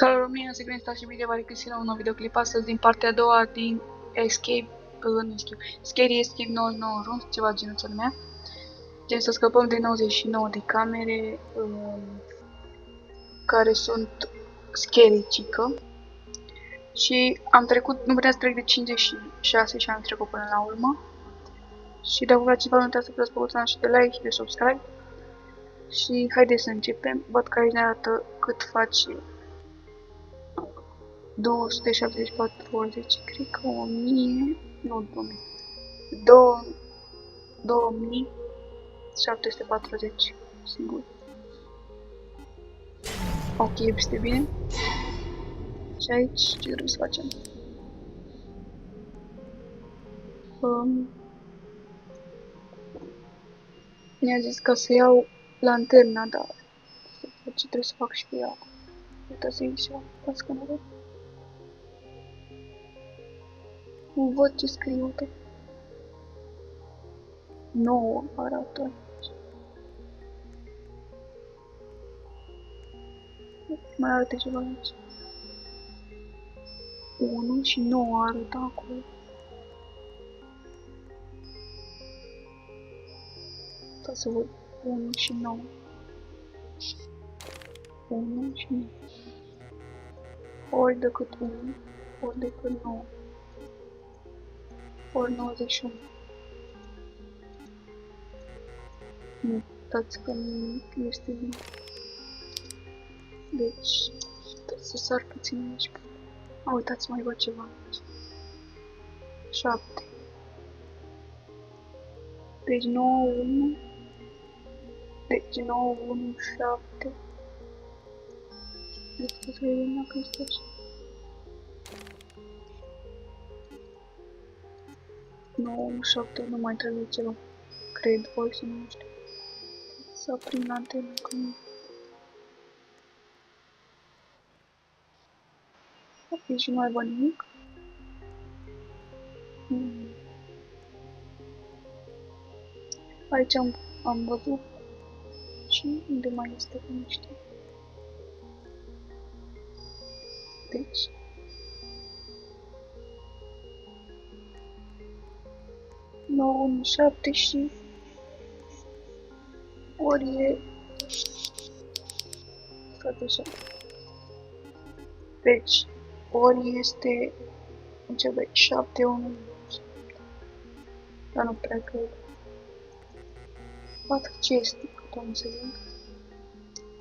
Salut România, sunt Green și bine v-am găsit la un nou videoclip astăzi din partea a doua din Scary Escape 99 Rooms, ceva genul ăsta numea. Gen să scăpăm de 99 de camere care sunt scary cică. Și am trecut, nu puteam să trec de 56 și am trecut până la urmă. Și dacă vă place ceva, nu uitați să dați pe butonul și de like și de subscribe. Și haideți să începem. Văd că aici ne arată cât face 274 ori 10, cred că 1000, nu 2000, 2740, singur. Ok, este bine. Și aici ce trebuie să facem? Mi-a zis ca să iau lanterna, dar ce trebuie să fac și cu ea. Uitați să iei și ea, las că nu văd ce scrie, uite. 9 arată aici. Mai arată ceva aici. 1 și 9 arată acolo. Da, să văd 1 și 9. 1 și 9. Ori decât 1, ori decât 9. Ori 91. Nu, uitați că nu este bine. Deci, trebuie să sar puțin aici. A, uitați, mai văd ceva aici. 7. Deci 9, 1. Deci 9, 1, 7. Deci să vedem dacă este așa. 9, 1, 7, nu mai trebuie ceva. Cred, voi să nu știu. Să prind antena că nu. Aici nu mai văd nimic. Aici am văzut. Și unde mai este, că nu știu. Deci. Nou, 1, 7 și ori e... Stați așa. Deci, ori este... Începe 7, 1, dar nu prea cred. Văd ce este, că am înțeleg.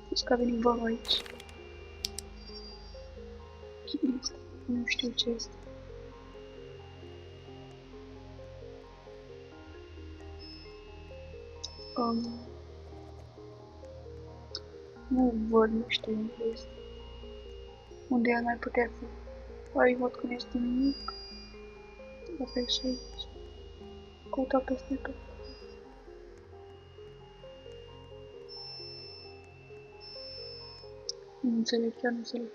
Deci că a venit bărul aici. Ce este? Nu știu ce este. Nu văd, nu știu unde este. Unde ar mai putea fi? Aici văd că nu este nimic. Asta e și aici. Căuta peste tot. Nu înțeleg, chiar nu înțeleg.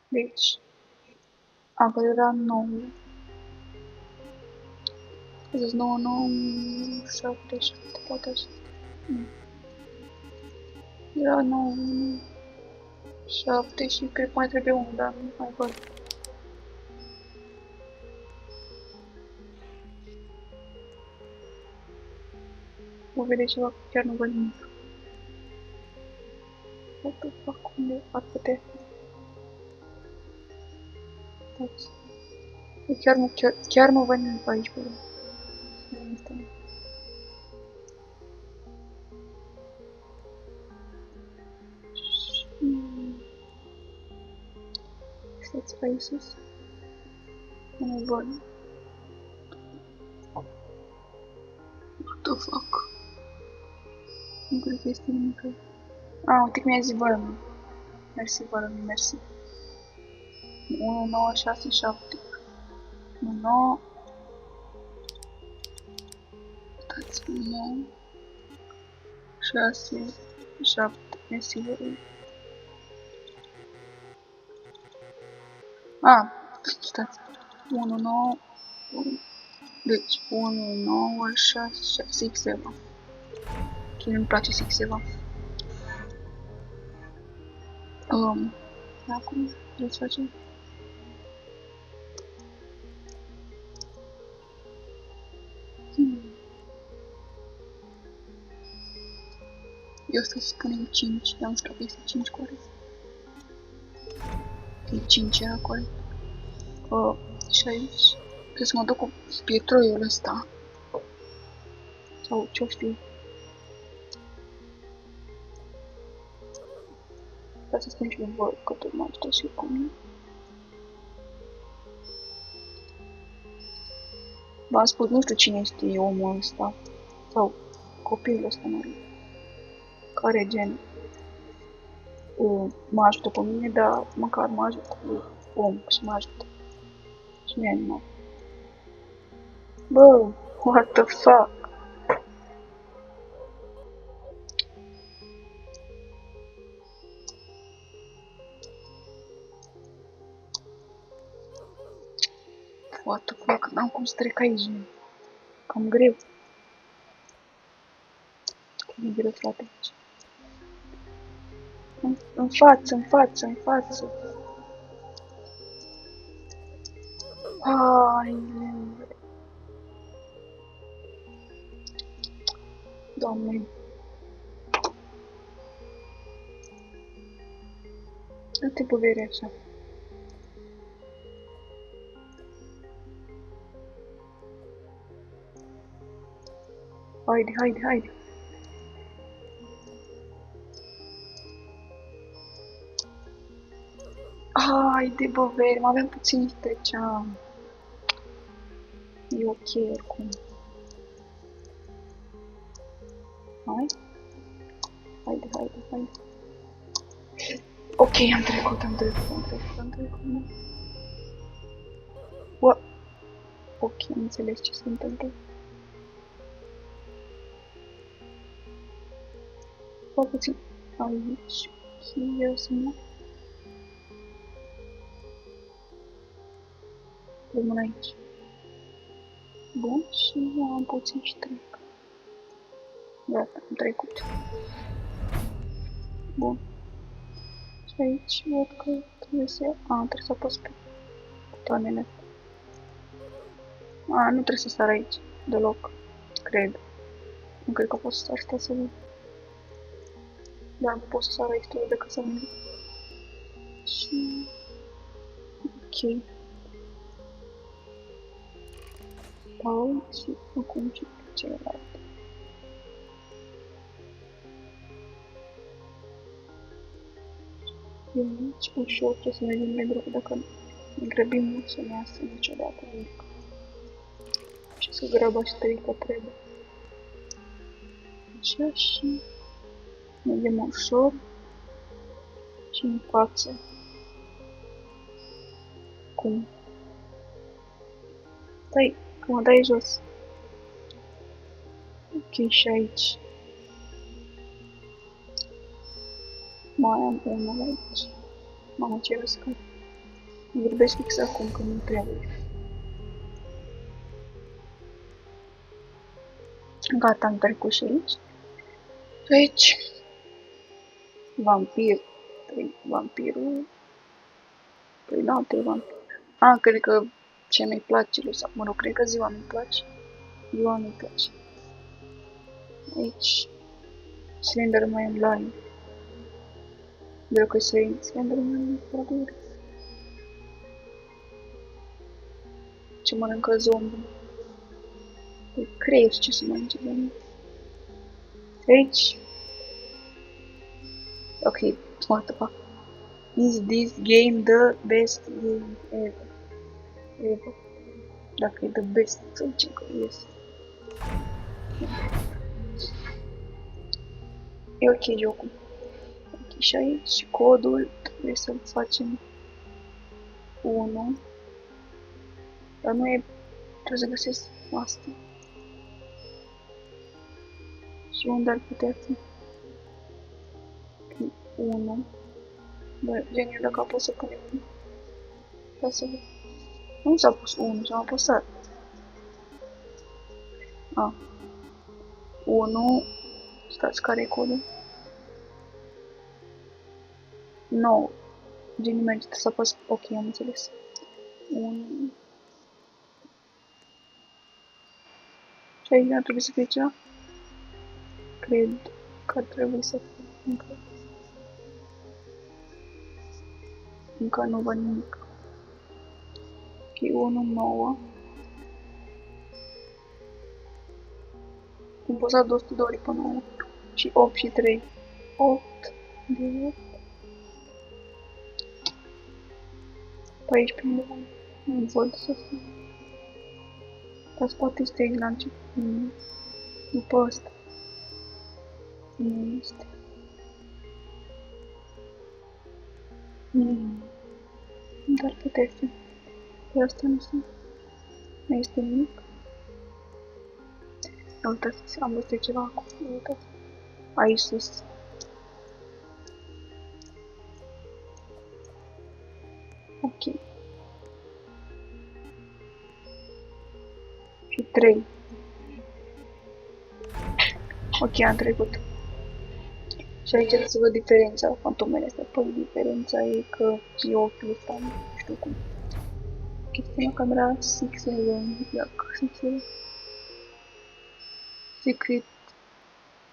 Deci, acolo era 9. Zis 9, 9, 7, 7, poate așa. Era 9, 1, 7 și cred că mai trebuie 1, dar nu mai văd. Vă vedeți ceva, chiar nu văd nimic. What the fuck, unde ar putea fi? Chiar nu văd nimic aici pe lume. Stați aici sus. Nu văd. What the fuck? Nu cred că este nimic aici. Ah, uite că mi-a zis vărămii. Mersi, vărămii, mersi. 1, 9, 6, 7. 1, 9. Uitați, 1, 9. 6, 7. Mersi, vărămii. Ah, stați. 1, 9. Deci, 1, 9, 6, 6, 6, 7. Ok, nu-mi place 6, 7. Acum trebuie să facem. Eu să spunem 5, dar nu știu că este 5 corect. E 5 era corect. Și aici trebuie să mă duc cu pietroiul ăsta. Sau ce-o știu. Ca să spun și voi că tot mă ajută și cu mine. V-am spus, nu știu cine este omul ăsta. Sau copilul ăsta mare. Care gen mă ajută pe mine, dar măcar mă ajută cu om și mă ajută. Și mie animal. Bă, what the fuck? What the fuck? N-am cum să trec aici. Cam greu. E greu să aici. În față, în față, în față. Ai, Doamne. Du-te poveri așa. Haide, haide, haide. Haide, bă, veri, mai aveam puțin și treceam. E ok, oricum. Hai. Haide, haide, haide. Ok, am trecut. Ok, am înțeles ce se întâmplă. Fă puțin aici. Ok, eu să mă... Rămân aici. Bun, și eu am puțin și trec. Gata, am trecut. Bun. Și aici văd că trebuie să... trebuie să apăs pe butoanele. Nu trebuie să sar aici, deloc, cred. Nu cred că pot să sar, stai să văd. Dar nu pot să sar aici, trebuie decât să merg. Și... ok. Stau și acum și pe celălalt. E aici ușor, trebuie să mergem mai greu, dacă ne grăbim mult să ne iasă niciodată nimic. Și să grăba și că trebuie. Așa și mergem ușor și în față. Cum? Stai, că mă dai jos. Ok, și aici. Mai am unul aici. Mamă, ce răscă. Vorbesc fix acum, că nu trebuie. Gata, am trecut și aici. Și aici. Vampir. Vampirul. Păi noapte, vampir. Cred că ce mi-i place lui, sau mă rog, cred că ziua mi-i place. Ziua mi-i place. Aici. Slenderman Line. Vreau că se Slenderman Line. Ce mănâncă zombie. Păi creier, ce să mănânce zombie. Aici. Ok, what the fuck. Is this game the best game ever? Dacă e the best, să zicem că yes. E ok jocul. Ok, și aici codul trebuie să-l facem 1. Dar nu e... trebuie să găsesc asta. Și unde ar putea fi? 1. Bă, geniu, dacă pot să punem 1. Da să văd. Nu s-a pus 1 și am apăsat. 1. Stați, care e codul? 9. Gen merge, trebuie să apăs. Ok, am înțeles. 1. Și aici ar trebui să fie cea? Cred că ar trebui să fie încă nu văd nimic. Ok, 1, 9. Am posat 200 de ori până 8. Și 8 și 3. 8 de 8. Pe aici pe undeva. Nu văd să fie. Dar poate este aici la început. După ăsta. Nu este. Dar putea fi. Pe asta nu sunt. Nu este nimic. Uitați, am văzut ceva acum. Uitați. Aici sus. Ok. Și 3. Ok, am trecut. Și aici trebuie să văd diferența fantomele astea. Păi diferența e că e ochiul ăsta, nu știu cum. Chestia la camera 611, iac, 611. Secret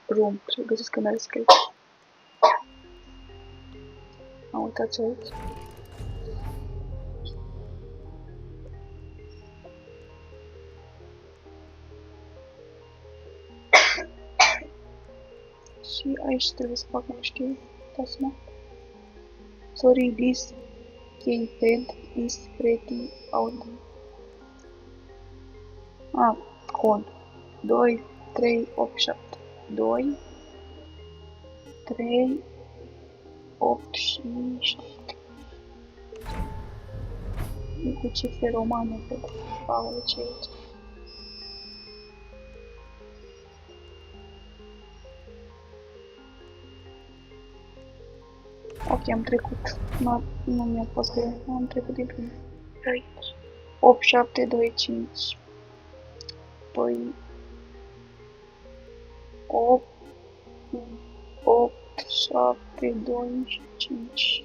room, trebuie găsesc camera secret. Am uitat aici. Și aici trebuie să fac, nu știu, uitați-mă. Sorry, this keypad is pretty out. Cod. 2, 3, 8, 7. 2, 3, 8 și 7. E cu cifre romane, cred. Aole, ce e aici? Ok, am trecut. Nu mi-a fost greu. Am trecut din prima. Aici. 8, 7, 2, 5. Păi... 8, 7, 2 și 5.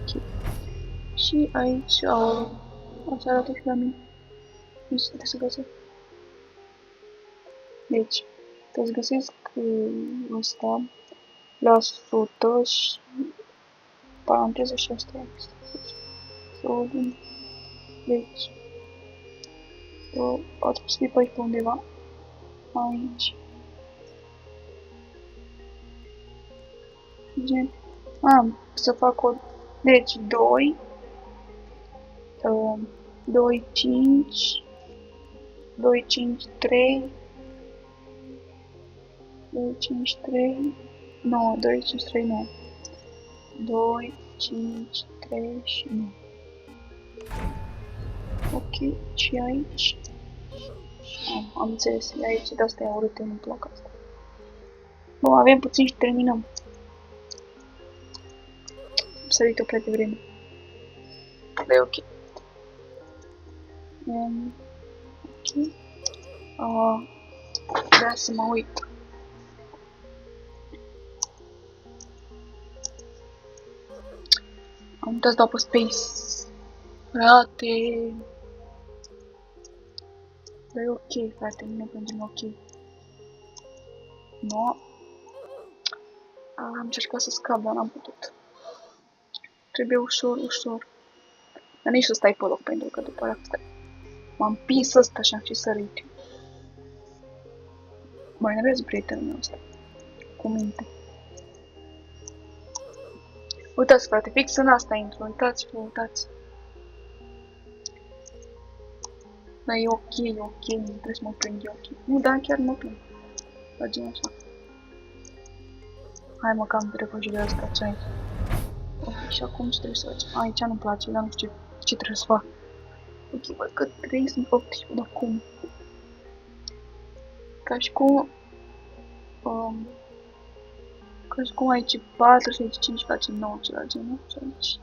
Ok. Și aici o să arată și la mine. Nu se trebuie să găsesc. Deci, trebuie să găsesc ăsta la 100 și paranteză și asta. Deci, o trebuie să fie pe aici pe undeva. Aici. Gen. Să fac o... Deci, 2, 2, 5, 2, 5, 3, 2, 5, 3, 9, 2, 5, 3, 9. 2, 5, 3 și 9. Ok, și aici. Am înțeles, aici de asta e urât, nu-mi plac asta. Bun, avem puțin și terminăm. Am sărit-o prea devreme. Dar e ok. Ok. Da, să mă uit. Am uitat să dau pe space. Frate. Dar e ok, frate, nu ne plângem, ok. No. Am încercat să scap, dar n-am putut. Trebuie ușor, ușor. Dar nici să stai pe loc, pentru că după aia stai. M-am împins ăsta și am și sărit. Mă enervez prietenul meu ăsta. Cu minte. Uitați, frate, fix în asta intru. Uitați-vă, uitați. Dar e ok, e ok, nu trebuie să mă prind, e ok. Nu, dar chiar mă prind. La gen așa. Hai mă, că am repăjit de asta, ce ai? Ok, și acum ce trebuie să facem? Aici nu-mi place, dar nu știu ce trebuie să fac. Ok, văd că 3 sunt 18, dar cum? Ca și cum... Ca și cum aici 4 și aici 5 face 9, ceva genul. Și aici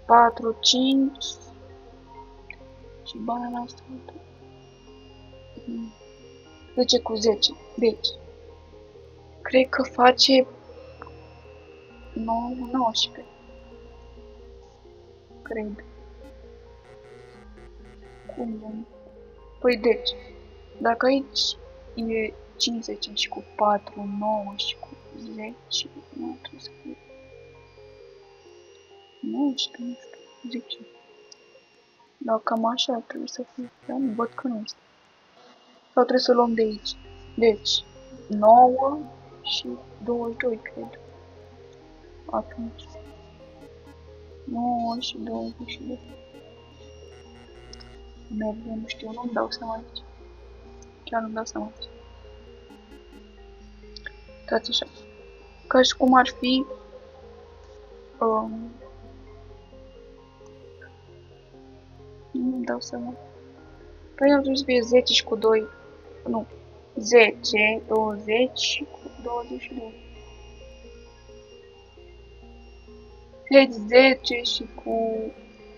4, 5... Și banana asta, uite. 10 cu 10. Deci, cred că face 9, 19. Cred. Cum? Păi deci, dacă aici e 50 și cu 4, 9 și cu 10, nu trebuie să fie 19, nu știu, 10. Dar cam așa trebuie să fie, dar nu văd că nu este. Sau trebuie să luăm de aici. Deci, 9 și 22, cred. Atunci. 9 și 22. Merge, nu știu, nu-mi dau seama aici. Chiar nu-mi dau seama aici. Stați așa. Ca și cum ar fi... nu-mi dau seama. Păi nu trebuie să fie 10 și cu 2. Nu. 10, 20 și cu 22. Deci 10 și cu...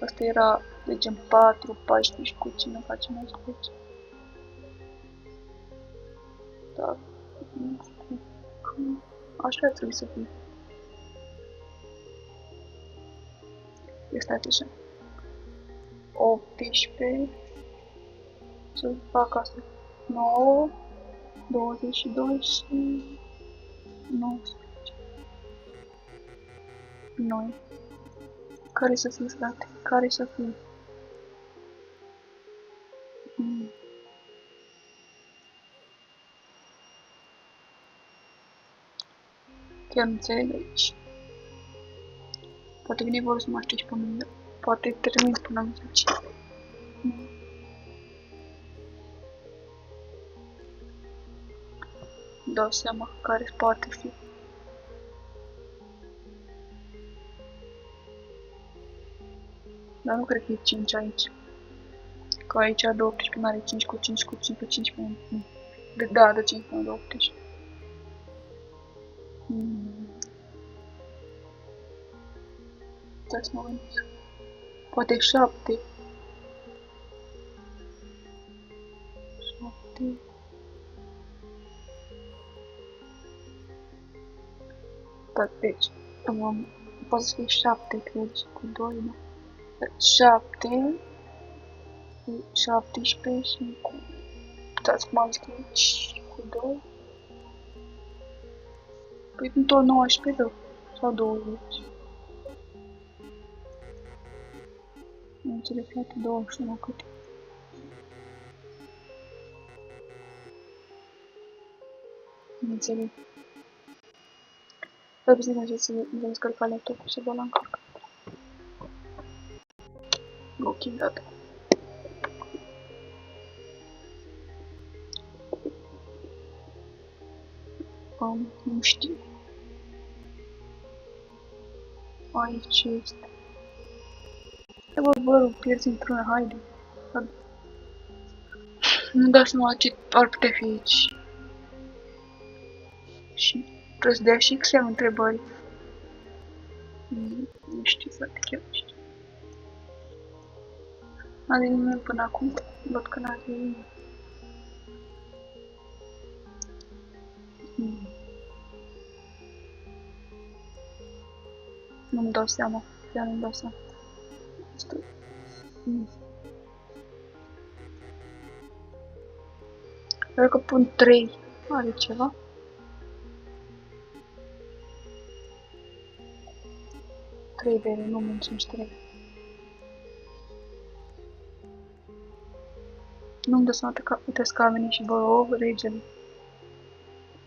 Asta era, zicem, 4, 14 și cu cine facem 11. Da. Nu știu. Așa trebuie să fie. Este așa. 18. Să fac asta. 9, 22 și 19. Noi. Care să fie, frate? Care să fie? Chiar nu înțeleg aici. Poate vine vorba să mă aștept pe mine. Poate termin până în 10. Dau seama care poate fi. Dar nu cred că e 5 aici. Că aici de 18 nu are 5 cu 5 cu 5 cu 5 nu. Da, de 5 până de 18. Stai să mă gândesc. Poate 7. 7. Da, deci, poate să fie 7, cred, cu 2, da. 7, 17 și cu... Uitați cum am scris, cu 2. Păi nu tot 19, da? Sau 20. Nu înțeleg, frate, 21 cât e. Nu înțeleg. Dar bine, merge să mi descărca laptopul să vă la încarcă. Ok, gata. Nu știu. Aici este. Bă, pierzi într-una, haide. Nu dau seama ce ar putea fi aici. Și trebuie să dea și Excel întrebări. Nu știu, frate, chiar nu știu. N-are nimeni până acum. Văd că n-are nimeni. Nu-mi dau seama. Chiar nu-mi dau seama. Cred că pun 3. Are ceva? Trei bere, nu menționez 3. Nu-mi dă seama că uite că a venit și vă regele.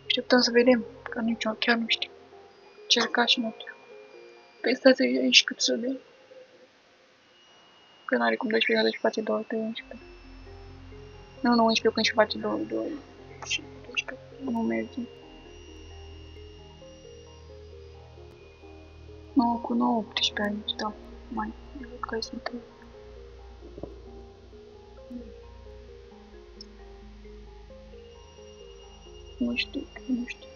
Așteptăm să vedem, că nici eu chiar nu știu. Cerca și nu știu. Păi stați aici cât să dea. Că n-are cum 12, 12 face 2 pe 11. Nu, 11 când și face 2 și 12. Nu merge. 9 cu 9, 18 aici, da. Mai, văd că sunt 3. Nu știu, nu știu.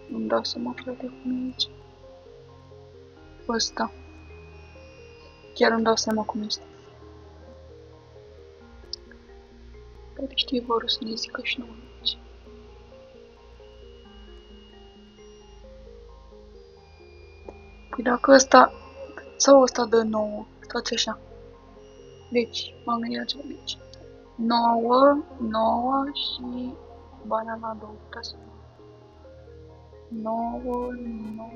Nu-mi dau seama, frate, cum e aici. Ăsta. Chiar îmi dau seama cum este. Poate știi vorul să ne zică și nouă aici. Păi dacă ăsta sau ăsta dă 9, stați așa. Deci, m-am gândit la ceva. Deci, 9, 9 și banana 2. 9, 9,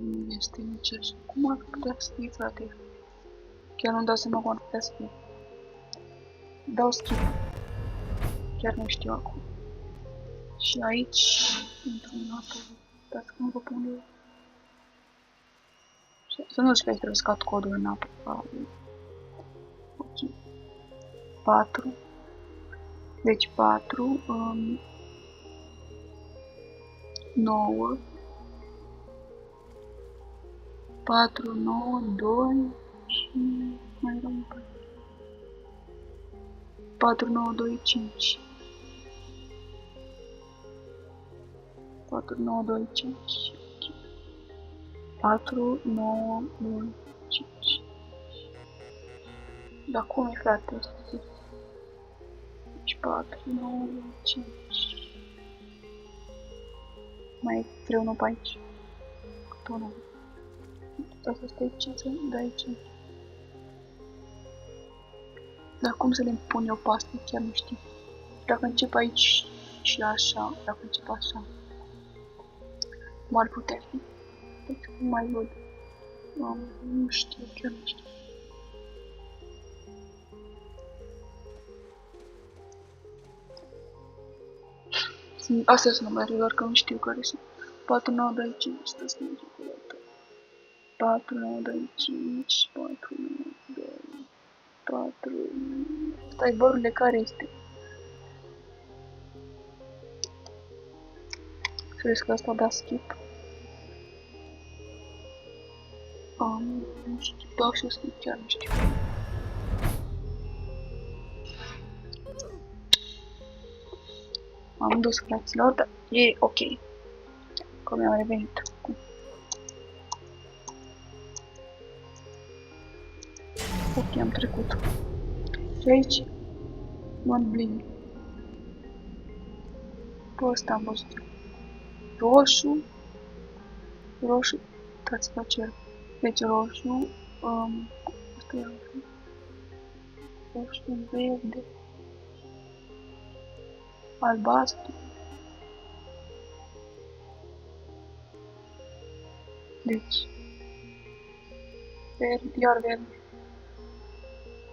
nu este nici așa. Cum ar putea să fie, frate? Chiar nu-mi dau seama cum ar putea să fie. Dau skip. Chiar nu știu acum. Și aici, într-un apă, dați că nu vă pun eu. Să nu știu că trebuie să scot codul în apă. Ok. 4. Deci 4, 9, 4, 9, 2 și mai rămân 4, 9, 2, 5. 4, 9, 2, 5. 4, 9, 2, 5. Dar cum e, frate? Deci 4, 9, 2, 5. Mai trebuie unul pe aici. Cât unul. Asta este 5, de aici. Dar cum să le pun eu pe astea? Chiar nu știu. Dacă încep aici și așa, dacă încep așa, cum ar putea fi? Deci cum mai văd? Nu știu, chiar nu știu. Astea sunt numerele, doar că nu știu care sunt. 4, 9, 2, 5, stați că mergem cu dată. 4, 9, 2, 5, 4, 9, 2, 4... Stai, bărurile, care este? Să vezi că asta da skip. Nu știu, dau și skip, chiar nu știu. Am dus fraților, dar e ok. Că mi-am revenit. Ok, am trecut. Și aici un blin. Pe ăsta am văzut. Roșu. Roșu. Uitați la cer. Deci roșu. Asta e roșu. Roșu, verde. Albastru. Deci. Verde, iar verde.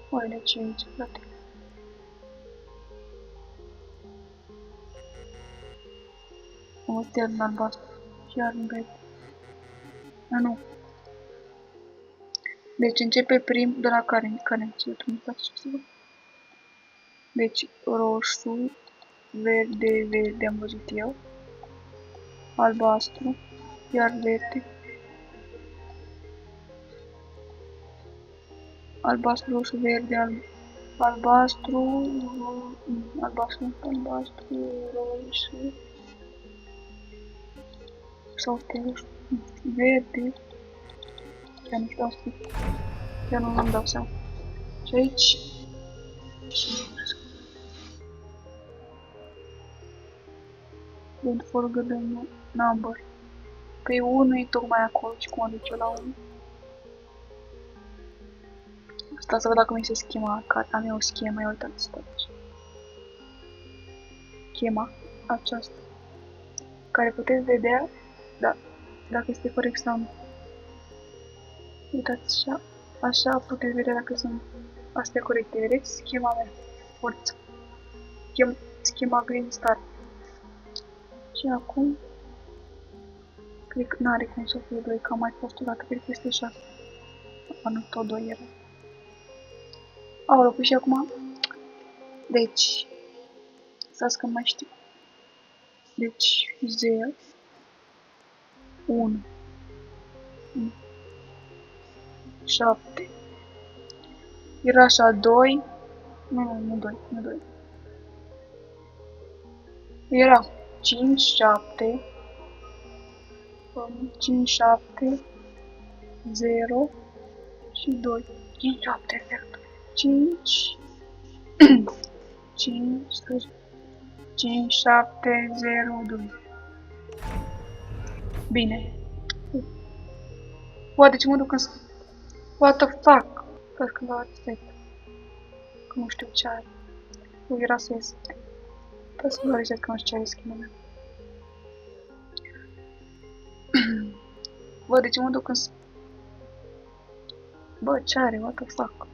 Oi, de ce aici, frate? O sternă albastru. Și iar verde. Nu. Deci începe prim de la care începe prim, face să văd. Deci roșu, verde, verde am văzut eu. Albastru, iar verde. Albastru, roșu, verde, albastru, albastru, roșu. Sau este roșu, verde. Chiar nu știu asta. Chiar nu îmi dau seama. Și aici... Don't forget the number. Păi 1 e tocmai acolo și cum aduce la 1. Asta să văd dacă mi se schema. Am eu o schemă, ia uitați, stați. Schema aceasta. Care puteți vedea, da, dacă este corect sau nu. Uitați așa. Așa puteți vedea dacă sunt astea corecte. Vedeți? Schema mea. Forță. Schema Green Star. Și acum, cred că n-are cum să fie 2, că am mai fost o dată, cred că este 6. Nu, tot 2 era. Aoleu, păi și acum, deci, stați că mai știu. Deci, 0, 1, 7. Era așa 2, nu 2. Era 5, 7, 5, 7, 0 și 2. 5, 7, exact. 5, 5, 5, 7, 0, 2. Bine. Oa, de ce mă duc în... What the fuck? Cred că l-a accept. Că nu știu ce are. Eu era să ies. Trebuie să vă reset că nu știu ce are skin-ul meu. Bă, de ce mă duc în... Bă, ce are? What the fuck?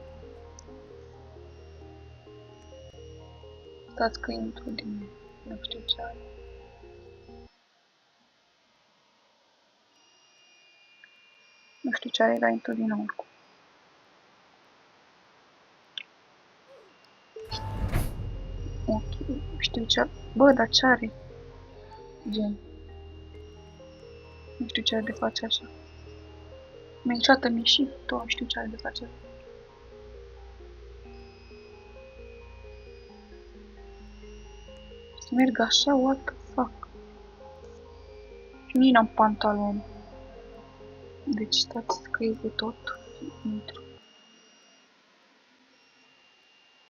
Stați că intru din... Nu știu ce are. Nu știu ce are, dar intru din nou oricum. Ok, știu ce... Bă, dar ce are? Gen. Nu știu ce are de face așa. Mi-a intrat în și tot nu știu ce are de face. Să merg așa, what the fuck? Și nici n-am pantaloni. Deci stați că e de tot. Intru.